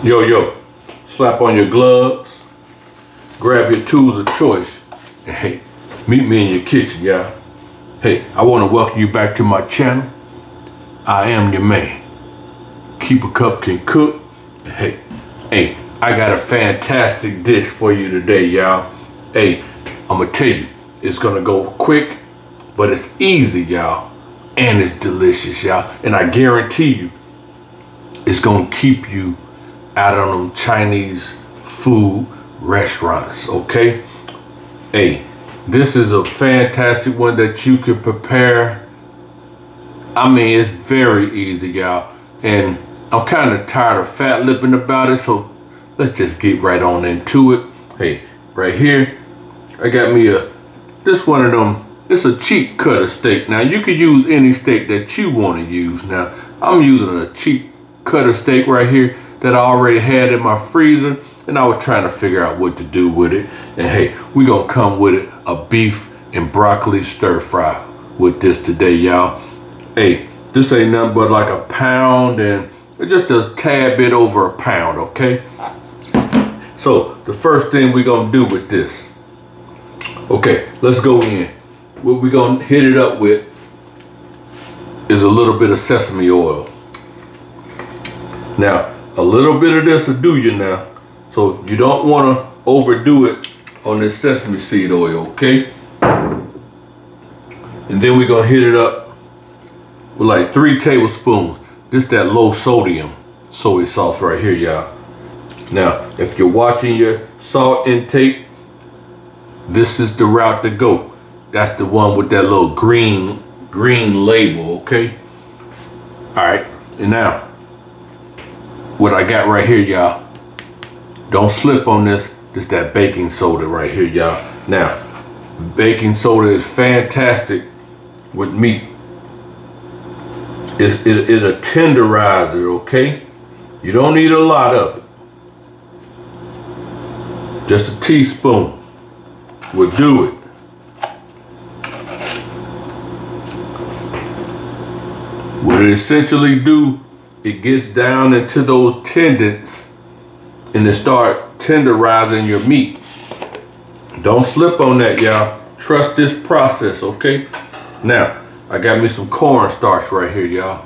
Yo, slap on your gloves, grab your tools of choice, and hey, meet me in your kitchen, y'all. Hey, I want to welcome you back to my channel. I am your man. Keep a Cup Can Cook. Hey, I got a fantastic dish for you today, y'all. Hey, I'm gonna tell you, it's gonna go quick, but it's easy, y'all, and it's delicious, y'all. And I guarantee you, it's gonna keep you out of them Chinese food restaurants, okay? Hey, this is a fantastic one that you can prepare. I mean, it's very easy, y'all. And I'm kind of tired of fat lipping about it, so let's just get right on into it. Hey, right here, I got me this one of them. It's a cheap cutter steak. Now, you can use any steak that you want to use. Now, I'm using a cheap cutter steak right here that I already had in my freezer, and I was trying to figure out what to do with it. And hey, we gonna come with it, a beef and broccoli stir fry with this today, y'all. Hey, this ain't nothing but like a pound and just a tad bit over a pound, okay? So the first thing we gonna do with this, okay, let's go in. What we gonna hit it up with is a little bit of sesame oil. Now, a little bit of this will do you now, so you don't want to overdo it on this sesame seed oil, okay? And then we're gonna hit it up with like 3 tablespoons. This that low sodium soy sauce right here, y'all. Now, if you're watching your salt intake, this is the route to go. That's the one with that little green label, okay? All right, and now, what I got right here, y'all, don't slip on this. This that baking soda right here, y'all. Now, baking soda is fantastic with meat. It's a tenderizer, okay? You don't need a lot of it. Just a teaspoon will do it. What it essentially do, it gets down into those tendons and it start tenderizing your meat. Don't slip on that, y'all. Trust this process, okay? Now, I got me some cornstarch right here, y'all.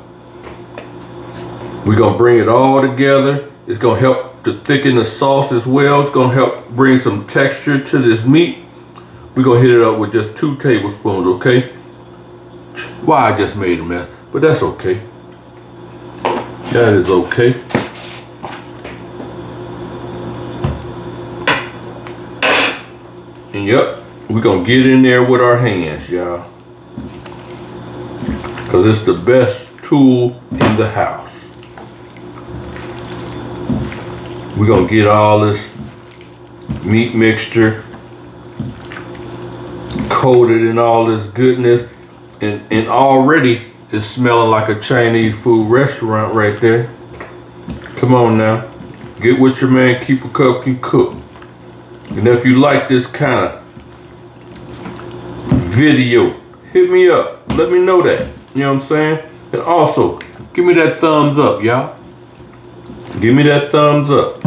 We're gonna bring it all together. It's gonna help to thicken the sauce as well. It's gonna help bring some texture to this meat. We're gonna hit it up with just 2 tablespoons, okay? Why, I just made a mess, but that's okay. That is okay. And yep, we're gonna get in there with our hands, y'all. Cause it's the best tool in the house. We're gonna get all this meat mixture coated in all this goodness, and already it's smelling like a Chinese food restaurant right there. Come on now. Get with your man, Keep a Cup Can Cook. And if you like this kind of video, hit me up. Let me know that. You know what I'm saying? And also, give me that thumbs up, y'all. Give me that thumbs up.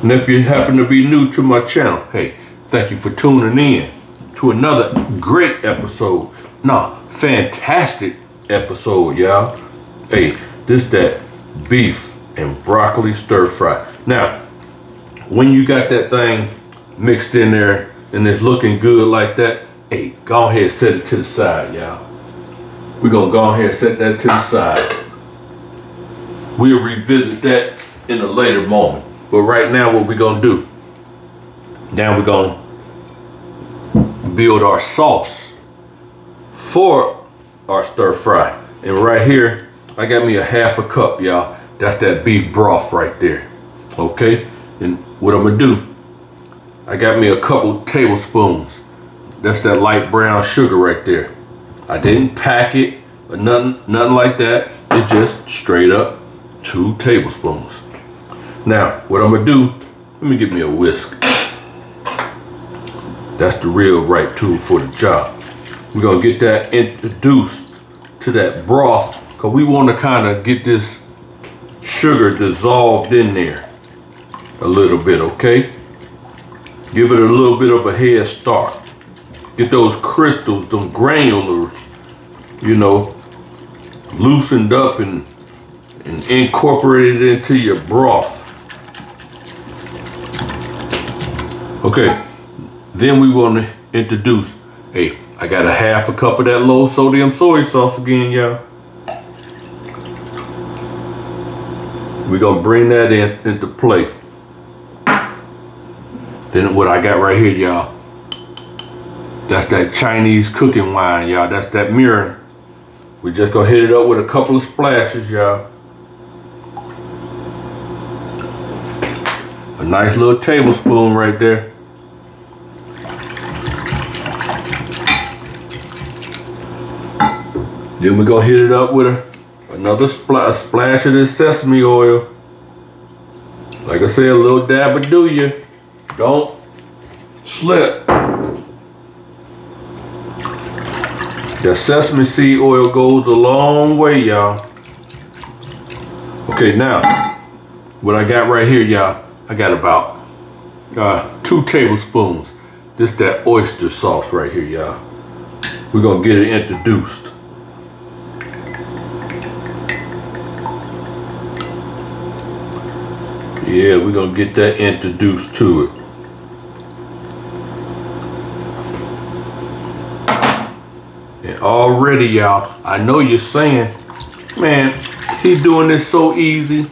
And if you happen to be new to my channel, hey, thank you for tuning in to another great episode. Nah, fantastic episode, y'all. Hey, this that beef and broccoli stir fry. Now, when you got that thing mixed in there and it's looking good like that, hey, go ahead and set it to the side, y'all. We're gonna go ahead and set that to the side. We'll revisit that in a later moment. But right now, what we're gonna do, now we're gonna build our sauce for our stir fry. And right here, I got me a 1/2 cup, y'all. That's that beef broth right there, okay? And what I'm gonna do, I got me a couple tablespoons. That's that light brown sugar right there. I didn't pack it or nothing like that. It's just straight up 2 tablespoons. Now, what I'm gonna do, let me get me a whisk. That's the real right tool for the job. We're gonna get that introduced to that broth, because we want to kind of get this sugar dissolved in there a little bit, okay? Give it a little bit of a head start. Get those crystals, them granulars, you know, loosened up and incorporated into your broth. Okay, then we want to introduce, hey, I got a half a cup of that low sodium soy sauce again, y'all. We're gonna bring that into play. Then what I got right here, y'all, that's that Chinese cooking wine, y'all. That's that mirror. We just gonna hit it up with a couple of splashes, y'all. A nice little tablespoon right there. Then we're gonna hit it up with another splash of this sesame oil. Like I said, a little dab will do you. Don't slip. The sesame seed oil goes a long way, y'all. Okay, now, what I got right here, y'all, I got about 2 tablespoons. This that oyster sauce right here, y'all. We're gonna get it introduced. Yeah, we're gonna get that introduced to it. And already, y'all, I know you're saying, man, he doing this so easy.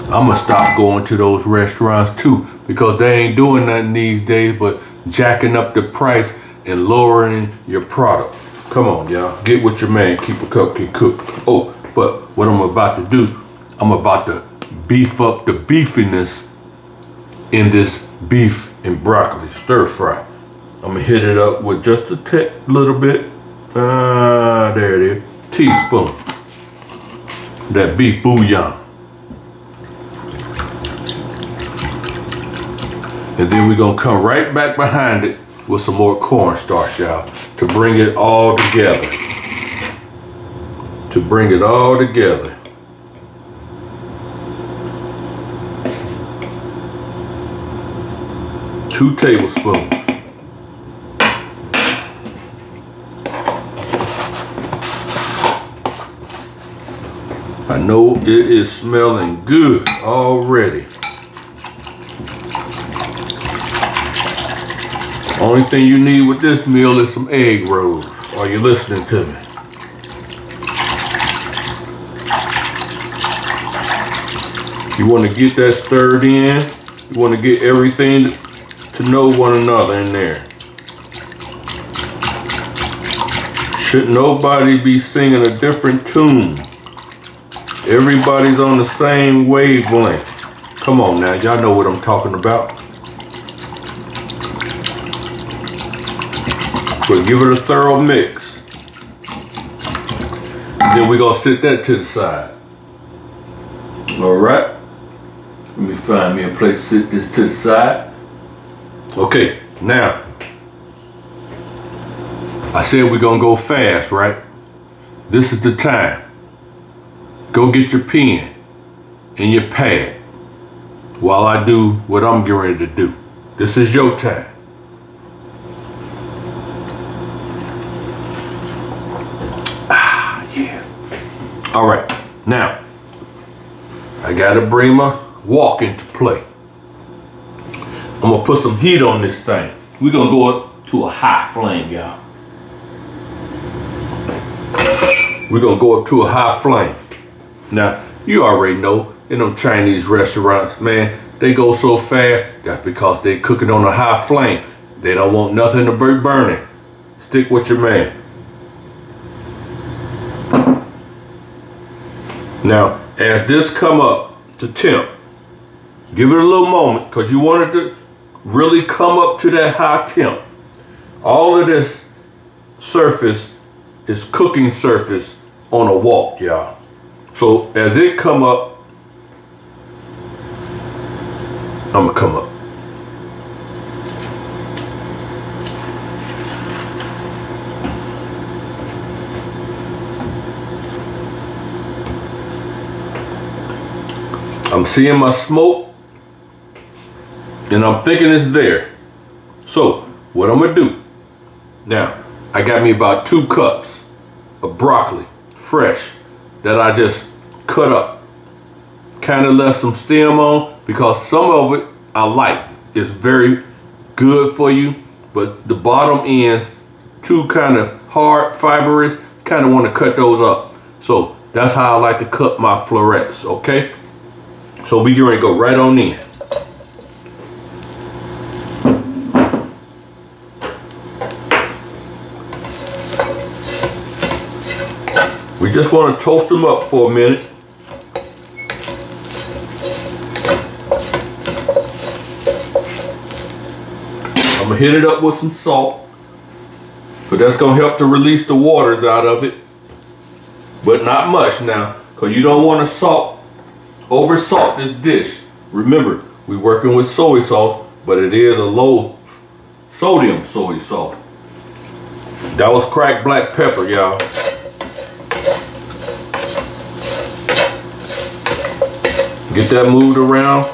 I'm gonna stop going to those restaurants too, because they ain't doing nothing these days but jacking up the price and lowering your product. Come on, y'all, get with your man, keep a cupcake cook. Oh, but what I'm about to do, I'm about to beef up the beefiness in this beef and broccoli stir fry. I'm gonna hit it up with just a little bit. There it is. Teaspoon. That beef bouillon. And then we're gonna come right back behind it with some more cornstarch, y'all, to bring it all together. To bring it all together. Two tablespoons. I know it is smelling good already. Only thing you need with this meal is some egg rolls. Are you listening to me? You want to get that stirred in. You want to get everything to know one another in there. Should nobody be singing a different tune. Everybody's on the same wavelength. Come on now, y'all know what I'm talking about. But give it a thorough mix. Then we're gonna sit that to the side. All right. Let me find me a place to sit this to the side. Okay, now, I said we're gonna go fast, right? This is the time. Go get your pen and your pad while I do what I'm getting ready to do. This is your time. Yeah. All right, now, I gotta bring my wok into play. I'm gonna put some heat on this thing. We're gonna go up to a high flame, y'all. We're gonna go up to a high flame. Now, you already know, in them Chinese restaurants, man, they go so fast, that's because they cooking on a high flame. They don't want nothing to be burning. Stick with your man. Now, as this come up to temp, give it a little moment, because you want it to really come up to that high temp. All of this surface is cooking surface on a wok, y'all. So as it come up, I'm gonna come up. I'm seeing my smoke, and I'm thinking it's there. So what I'm gonna do now, I got me about 2 cups of broccoli, fresh, that I just cut up. Kind of left some stem on because some of it I like. It's very good for you, but the bottom ends, too kind of hard, fibrous, kind of want to cut those up. So that's how I like to cut my florets, okay? So we get ready to go right on in. We just want to toast them up for a minute. I'm gonna hit it up with some salt, but that's gonna help to release the waters out of it, but not much now, because you don't want to over salt this dish. Remember, we're working with soy sauce, but it is a low sodium soy sauce. That was cracked black pepper, y'all. Get that moved around.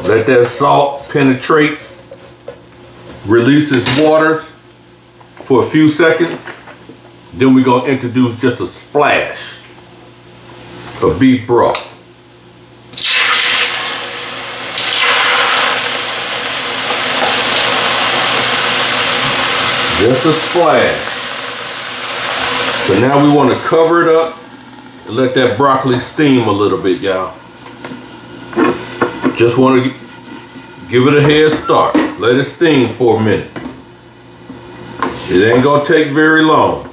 Let that salt penetrate, release its waters for a few seconds. Then we're gonna introduce just a splash of beef broth. Just a splash. So now we want to cover it up and let that broccoli steam a little bit, y'all. Just want to give it a head start. Let it steam for a minute. It ain't gonna take very long.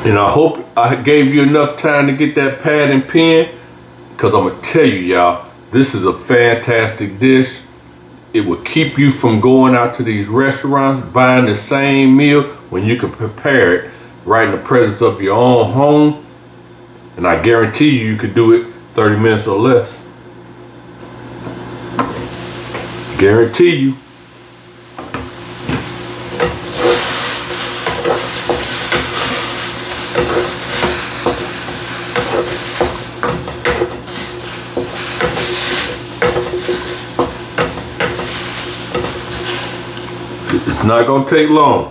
And I hope I gave you enough time to get that pad and pen, because I'm gonna tell you, y'all, this is a fantastic dish. It will keep you from going out to these restaurants, buying the same meal when you can prepare it right in the presence of your own home. And I guarantee you, you could do it 30 minutes or less. Guarantee you. It's not gonna take long.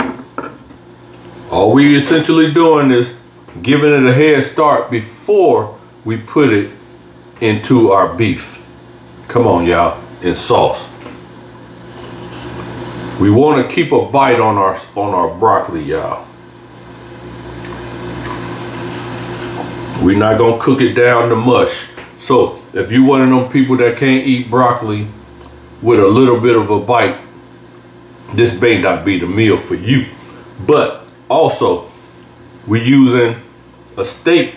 All we essentially doing is giving it a head start before we put it into our beef. Come on, y'all, in sauce. We want to keep a bite on our broccoli, y'all. We're not gonna cook it down to mush. So if you're one of them people that can't eat broccoli with a little bit of a bite, this may not be the meal for you. But also, we're using a steak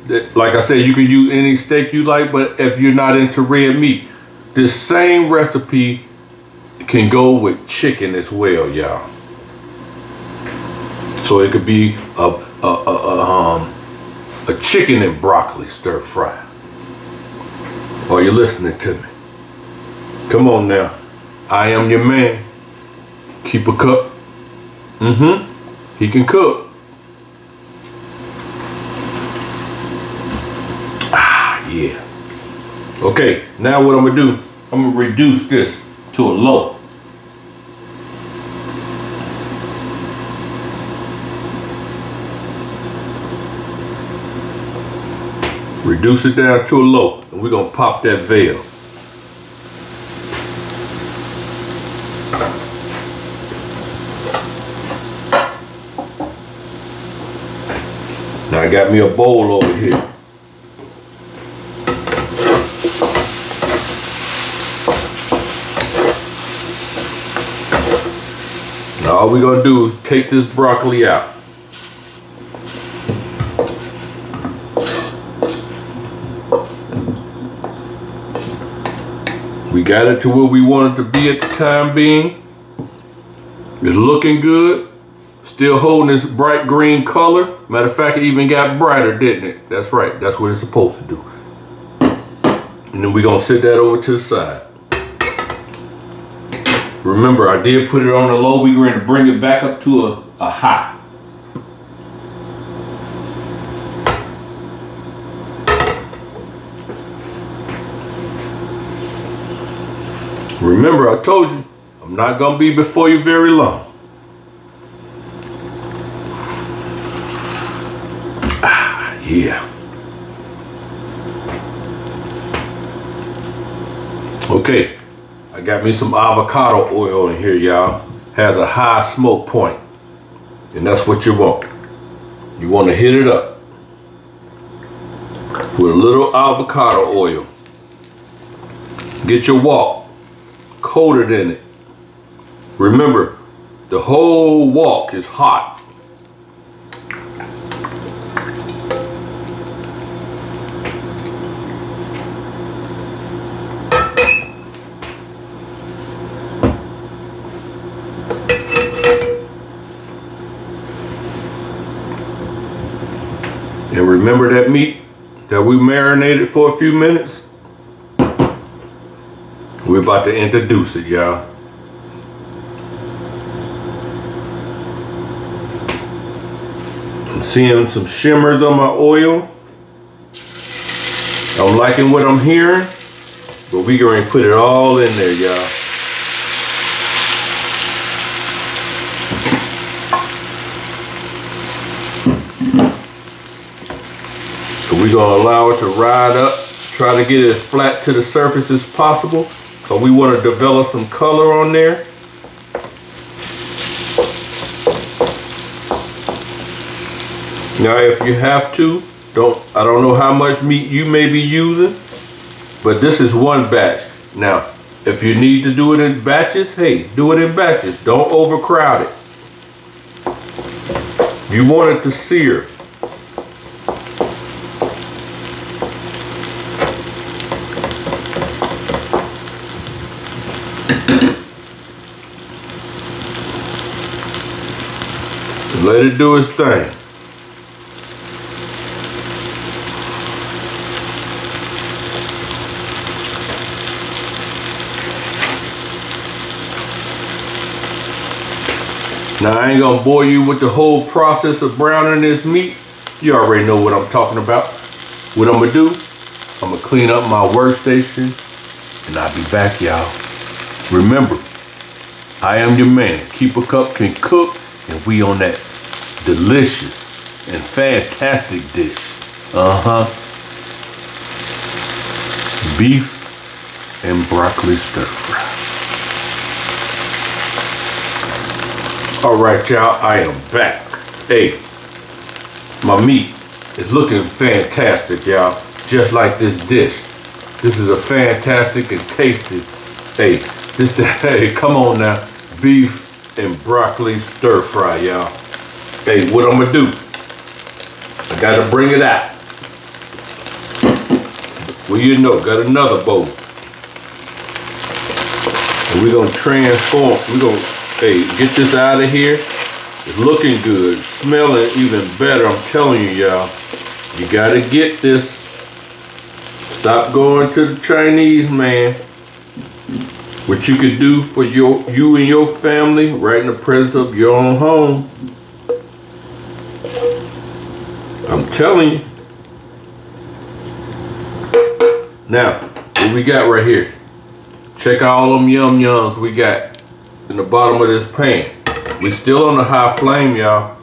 that, like I said, you can use any steak you like, but if you're not into red meat, this same recipe can go with chicken as well, y'all. So it could be a chicken and broccoli stir fry. Are you listening to me? Come on now. I am your man. Keep a cup. He can cook. Ah, yeah. Okay, now what I'm gonna do, I'm gonna reduce this to a low. Reduce it down to a low, and we're gonna pop that veil. Now I got me a bowl over here. Now all we're gonna do is take this broccoli out. We got it to where we want it to be at the time being. It's looking good. Still holding this bright green color. Matter of fact, it even got brighter, didn't it? That's right, that's what it's supposed to do. And then we're gonna set that over to the side. Remember, I did put it on the low. We're going to bring it back up to a high. Remember, I told you, I'm not going to be before you very long. Yeah. Okay, I got me some avocado oil in here, y'all. Has a high smoke point, and that's what you want. You want to hit it up with a little avocado oil. Get your wok coated in it. Remember, the whole wok is hot. And remember that meat that we marinated for a few minutes? We're about to introduce it, y'all. I'm seeing some shimmers on my oil. I'm liking what I'm hearing, but we're going to put it all in there, y'all. We're going to allow it to ride up, try to get it as flat to the surface as possible, because we want to develop some color on there. Now if you have to, I don't know how much meat you may be using, but this is one batch. Now, if you need to do it in batches, hey, do it in batches. Don't overcrowd it. You want it to sear. Let it do its thing. Now I ain't gonna bore you with the whole process of browning this meat. You already know what I'm talking about. What I'm gonna do, I'm gonna clean up my workstation and I'll be back, y'all. Remember, I am your man. Keep a Cup can cook, and we on that delicious and fantastic dish. Beef and broccoli stir fry. All right, y'all, I am back. Hey, my meat is looking fantastic, y'all. Just like this dish. This is a fantastic and tasty, hey, hey, come on now. Beef and broccoli stir fry, y'all. Hey, what I'm gonna do? I gotta bring it out. Well, you know, got another bowl. And we're gonna transform. We're gonna, hey, get this out of here. It's looking good, smelling even better. I'm telling you, y'all. You gotta get this. Stop going to the Chinese, man. What you could do for you and your family right in the presence of your own home. I'm telling you. Now, what we got right here? Check out all them yum yums we got in the bottom of this pan. We still on the high flame, y'all.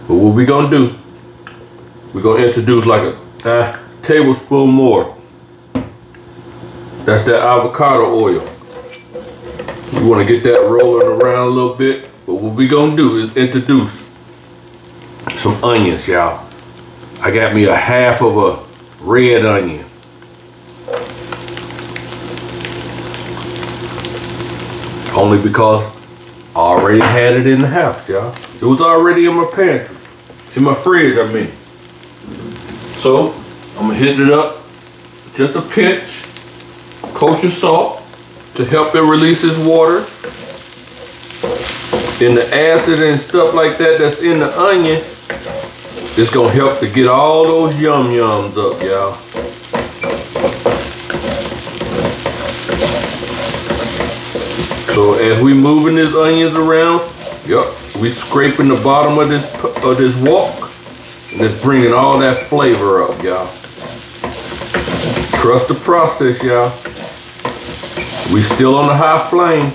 But what we gonna do? We're gonna introduce like a tablespoon more. That's that avocado oil. We want to get that rolling around a little bit. But what we gonna do is introduce some onions, y'all. I got me a half of a red onion. Only because I already had it in the house, y'all. It was already in my pantry. In my fridge, I mean. So, I'm gonna hit it up. Just a pinch. Kosher salt to help it release its water. And the acid and stuff like that that's in the onion, it's gonna help to get all those yum yums up, y'all. So as we moving these onions around, we scraping the bottom of this wok, and it's bringing all that flavor up, y'all. Trust the process, y'all. We still on the high flame.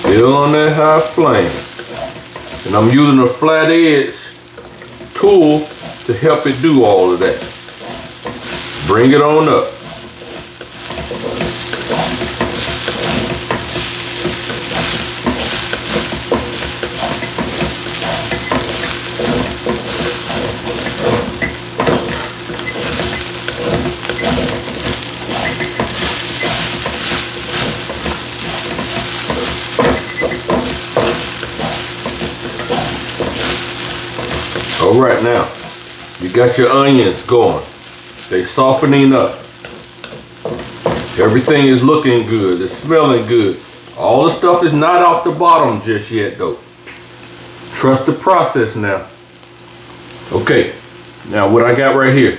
Still on that high flame. And I'm using a flat edge tool to help it do all of that. Bring it on up. All right, now you got your onions going. They softening up. Everything is looking good. It's smelling good. All the stuff is not off the bottom just yet though. Trust the process now. Okay, now what I got right here,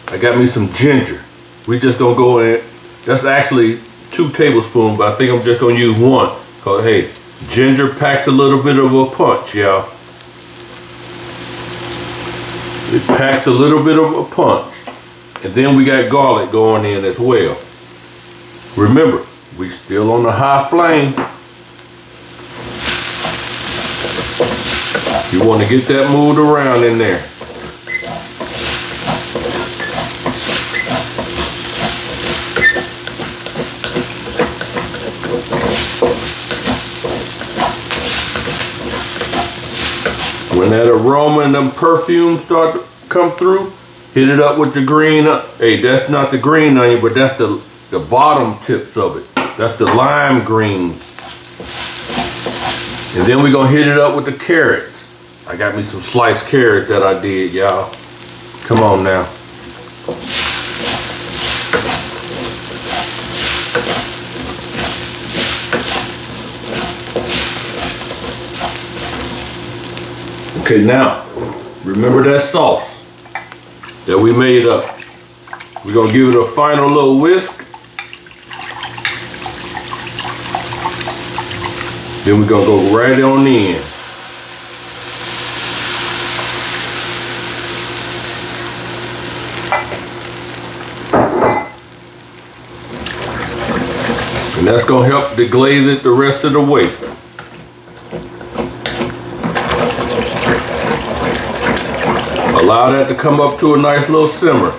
I got me some ginger. We just gonna go in. That's actually 2 tablespoons, but I think I'm just gonna use 1. Cause hey, ginger packs a little bit of a punch, y'all. It packs a little bit of a punch. And then we got garlic going in as well. Remember, we still on the high flame. You want to get that moved around in there. When that aroma and them perfumes start to come through, hit it up with the green. Hey, that's not the green onion, but that's the bottom tips of it. That's the lime greens. And then we're gonna hit it up with the carrots. I got me some sliced carrots that I did, y'all. Come on now. Okay, now, remember that sauce that we made up. We're gonna give it a final little whisk. Then we're gonna go right on in. And that's gonna help deglaze it the rest of the way. Allow that to come up to a nice little simmer.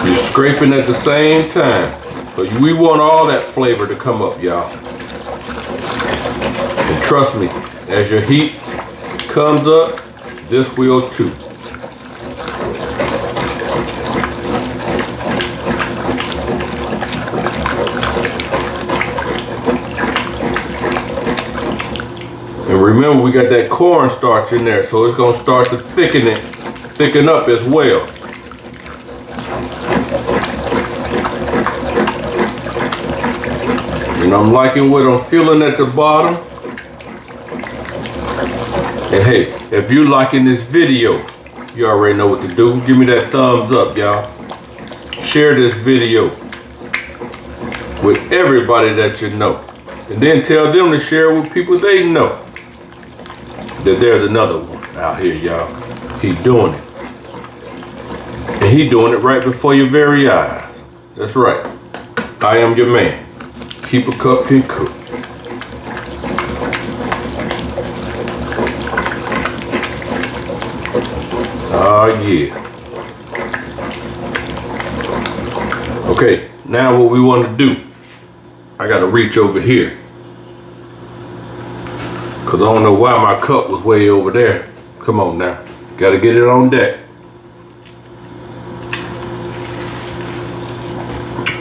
You're scraping at the same time. So we want all that flavor to come up, y'all. And trust me, as your heat comes up, this will too. And remember, we got that cornstarch in there, so it's gonna start to thicken up as well. And I'm liking what I'm feeling at the bottom. And hey, if you're liking this video, you already know what to do. Give me that thumbs up, y'all. Share this video with everybody that you know. And then tell them to share with people they know. That there's another one out here, y'all. He doing it. And he doing it right before your very eyes. That's right. I am your man. Keep a cup and cook. Oh yeah. Okay, now what we want to do, I gotta reach over here. Cause I don't know why my cup was way over there. Come on now, gotta get it on deck.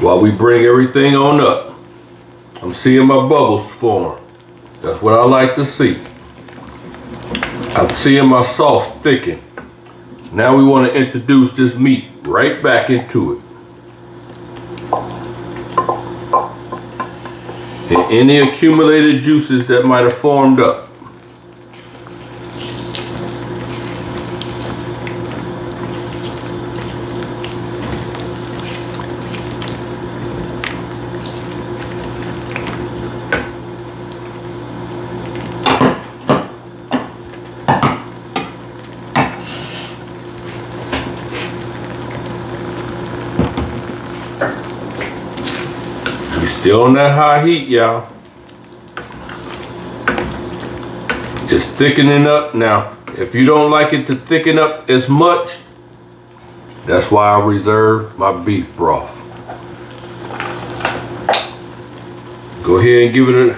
While we bring everything on up, I'm seeing my bubbles form. That's what I like to see. I'm seeing my sauce thicken. Now we want to introduce this meat right back into it. and any accumulated juices that might have formed up. Still on that high heat, y'all. It's thickening up now. If you don't like it to thicken up as much, that's why I reserve my beef broth. Go ahead and give it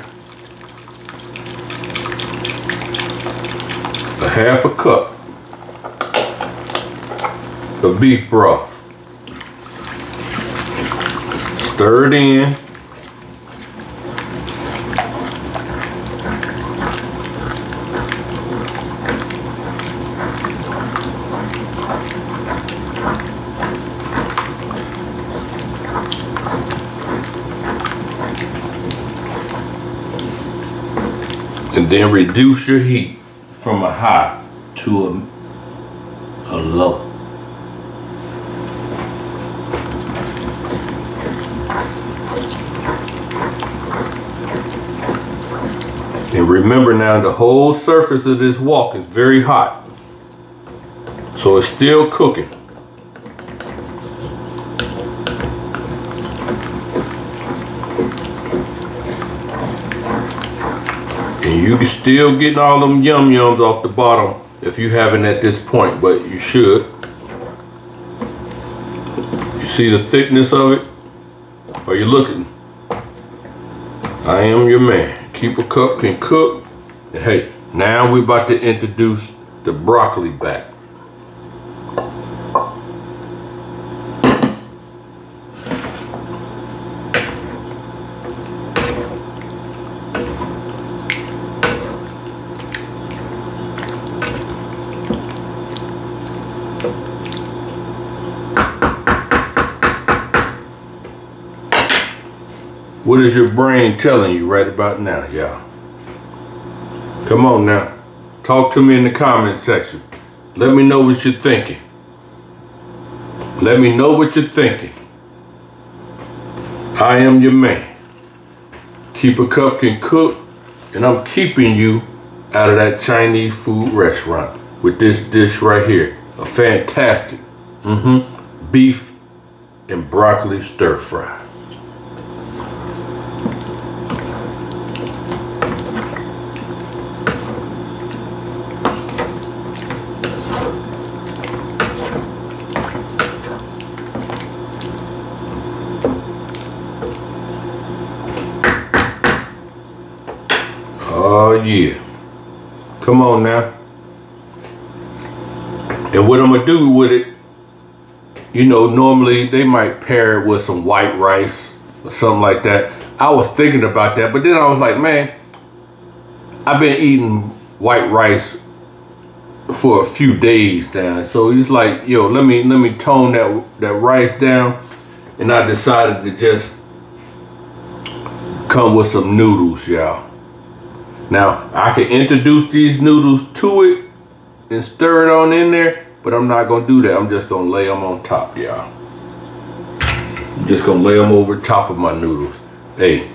a half a cup of beef broth. Stir it in. And then reduce your heat from a high to a low. And remember now, the whole surface of this wok is very hot. So it's still cooking. And you can still get all them yum yums off the bottom if you haven't at this point, but you should. You see the thickness of it? Are you looking? I am your man. Keep a cup can cook. And hey, now we're about to introduce the broccoli back. What is your brain telling you right about now, y'all? Come on now. Talk to me in the comment section. Let me know what you're thinking. Let me know what you're thinking. I am your man. Keep a cup can cook, and I'm keeping you out of that Chinese food restaurant with this dish right here. A fantastic beef and broccoli stir fry. Oh yeah. Come on now. And what I'm gonna do with it, you know, normally they might pair it with some white rice or something like that. I was thinking about that, but then I was like, man, I've been eating white rice for a few days now. So he's like, yo, let me tone that rice down. And I decided to just come with some noodles, y'all. Now, I can introduce these noodles to it and stir it on in there, but I'm not gonna do that. I'm just gonna lay them on top, y'all. I'm just gonna lay them over top of my noodles. Hey,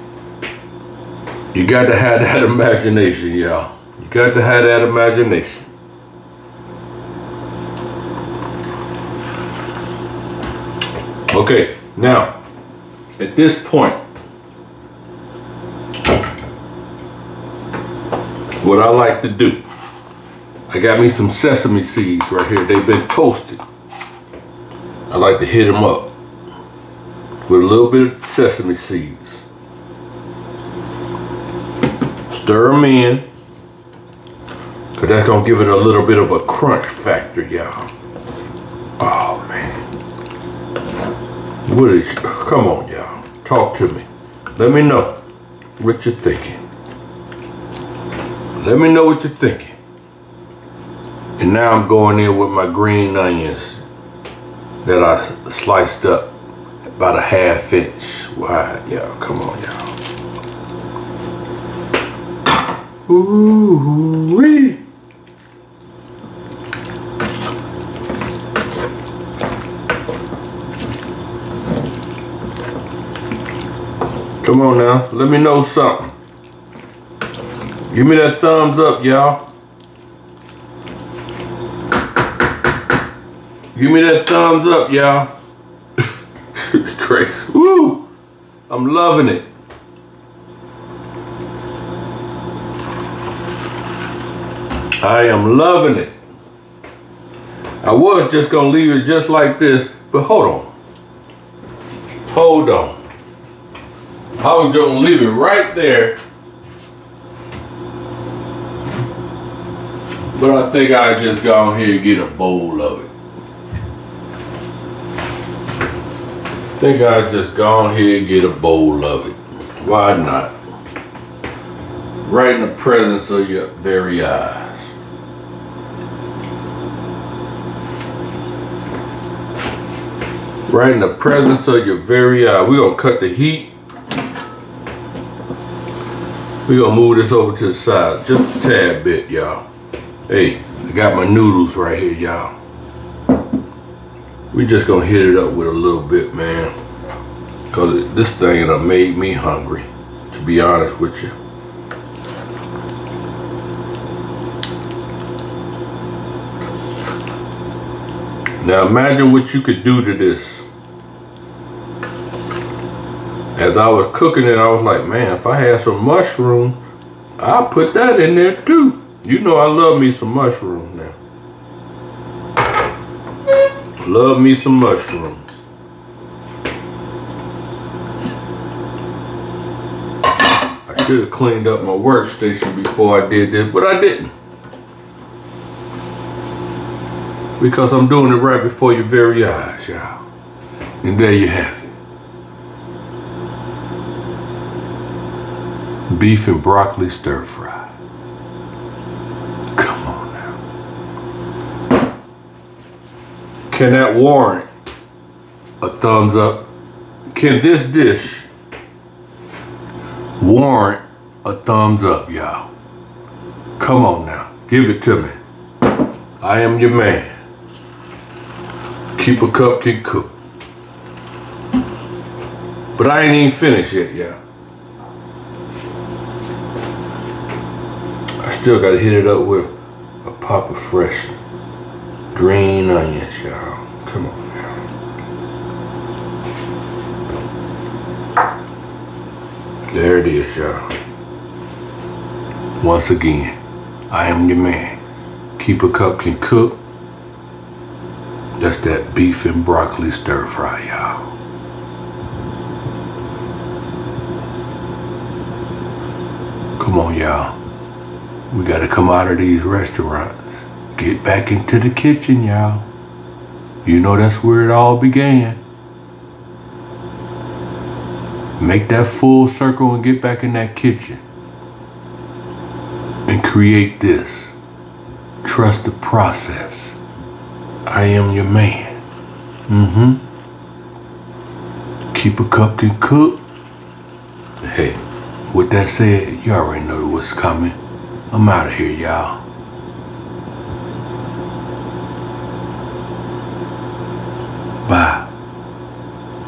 you got to have that imagination, y'all. You got to have that imagination. Okay, now, at this point, what I like to do, I got me some sesame seeds right here. They've been toasted. I like to hit them up with a little bit of sesame seeds. Stir them in, because that's going to give it a little bit of a crunch factor, y'all. Oh, man. What is, come on, y'all. Talk to me. Let me know what you're thinking. Let me know what you're thinking. And now I'm going in with my green onions that I sliced up about a 1/2 inch wide. Y'all, come on, y'all. Ooh-wee. Come on now, let me know something. Give me that thumbs up, y'all. Give me that thumbs up, y'all. Great. Woo! I'm loving it. I am loving it. I was just gonna leave it just like this, but hold on. Hold on. I was gonna leave it right there, but I think I'll just go on here and get a bowl of it. I think I'll just go on here and get a bowl of it. Why not? Right in the presence of your very eyes. Right in the presence of your very eye. We're gonna cut the heat. We're gonna move this over to the side just a tad bit, y'all. Hey, I got my noodles right here, y'all. We just gonna hit it up with a little bit, man. Cause this thing done made me hungry, to be honest with you. Now imagine what you could do to this. As I was cooking it, I was like, man, if I had some mushroom, I'll put that in there too. You know I love me some mushroom now. Love me some mushrooms. I should have cleaned up my workstation before I did this, but I didn't. Because I'm doing it right before your very eyes, y'all. And there you have it. Beef and broccoli stir fry. Come on now. Can that warrant a thumbs up? Can this dish warrant a thumbs up, y'all? Come on now, give it to me. I am your man. Keep a cup can cook. But I ain't even finished yet, y'all. I still gotta hit it up with a pop of fresh green onions, y'all. Come on now. There it is, y'all. Once again, I am your man. Keep a cup can cook. That's that beef and broccoli stir fry, y'all. Come on, y'all. We gotta come out of these restaurants. Get back into the kitchen, y'all. You know that's where it all began. Make that full circle and get back in that kitchen. And create this. Trust the process. I am your man. Keep a cup can cook. Hey, with that said, you already know what's coming. I'm out of here, y'all.